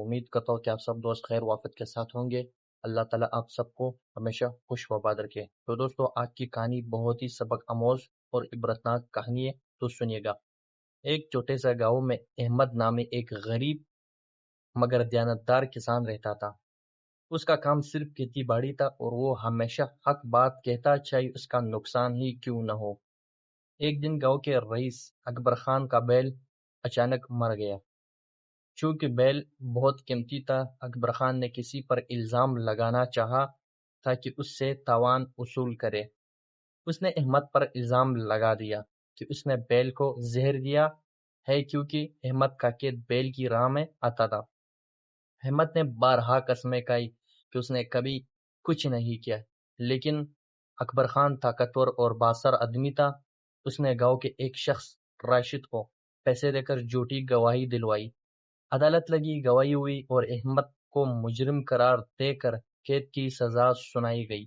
امید کرتا ہوں کہ آپ سب دوست خیر وافت کے ساتھ ہوں گے۔ اللہ تعالیٰ آپ سب کو ہمیشہ خوش و آباد رکھے۔ تو دوستو، آج کی کہانی بہت ہی سبق آموز اور عبرتناک کہانی ہے، تو سنیے گا۔ ایک چھوٹے سے گاؤں میں احمد نامی ایک غریب مگر دیانتدار کسان رہتا تھا۔ اس کا کام صرف کھیتی باڑی تھا اور وہ ہمیشہ حق بات کہتا، چاہے اس کا نقصان ہی کیوں نہ ہو۔ ایک دن گاؤں کے رئیس اکبر خان کا بیل اچانک مر گیا۔ چونکہ بیل بہت قیمتی تھا، اکبر خان نے کسی پر الزام لگانا چاہا تاکہ اس سے تاوان وصول کرے۔ اس نے احمد پر الزام لگا دیا کہ اس نے بیل کو زہر دیا ہے، کیونکہ احمد کا قید بیل کی راہ میں آتا تھا۔ احمد نے بارہا قسمیں کھائی کہ اس نے کبھی کچھ نہیں کیا، لیکن اکبر خان طاقتور اور بااثر آدمی تھا۔ اس نے گاؤں کے ایک شخص راشد کو پیسے دے کر جھوٹی گواہی دلوائی۔ عدالت لگی، گواہی ہوئی اور احمد کو مجرم قرار دے کر قید کی سزا سنائی گئی۔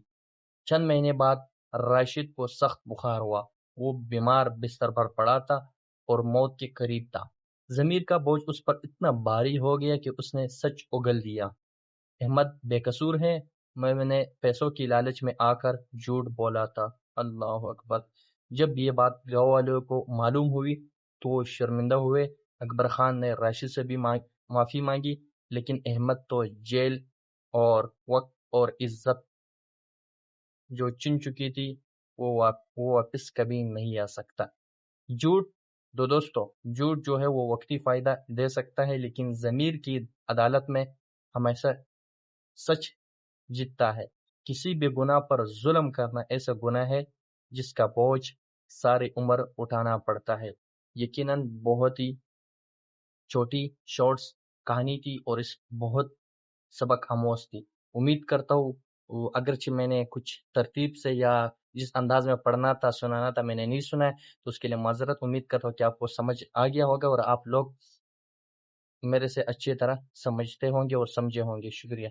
چند مہینے بعد راشد کو سخت بخار ہوا۔ وہ بیمار بستر پر پڑا تھا اور موت کے قریب تھا۔ ضمیر کا بوجھ اس پر اتنا بھاری ہو گیا کہ اس نے سچ اگل دیا۔ احمد بے قصور ہے، میں نے پیسوں کی لالچ میں آ کر جھوٹ بولا تھا۔ اللہ اکبر۔ جب یہ بات گاؤں والوں کو معلوم ہوئی تو وہ شرمندہ ہوئے۔ اکبر خان نے راشد سے بھی معافی مانگی، لیکن احمد تو جیل اور وقت اور عزت جو چن چکی تھی وہ واپس کبھی نہیں آ سکتا۔ جھوٹ دوستو، جھوٹ جو ہے وہ وقتی فائدہ دے سکتا ہے، لیکن ضمیر کی عدالت میں ہمیشہ سچ جیتتا ہے۔ کسی بھی گناہ پر ظلم کرنا ایسا گناہ ہے جس کا بوجھ ساری عمر اٹھانا پڑتا ہے۔ یقیناً بہت ہی چھوٹی شارٹس کہانی تھی اور اس بہت سبق آموز تھی۔ امید کرتا ہوں اگرچہ میں نے کچھ ترتیب سے یا جس انداز میں پڑھنا تھا سنانا تھا میں نے نہیں سنا ہے، تو اس کے لیے معذرت۔ امید کرتا ہوں کہ آپ کو سمجھ آ گیا ہوگا اور آپ لوگ میرے سے اچھی طرح سمجھتے ہوں گے اور سمجھے ہوں گے۔ شکریہ۔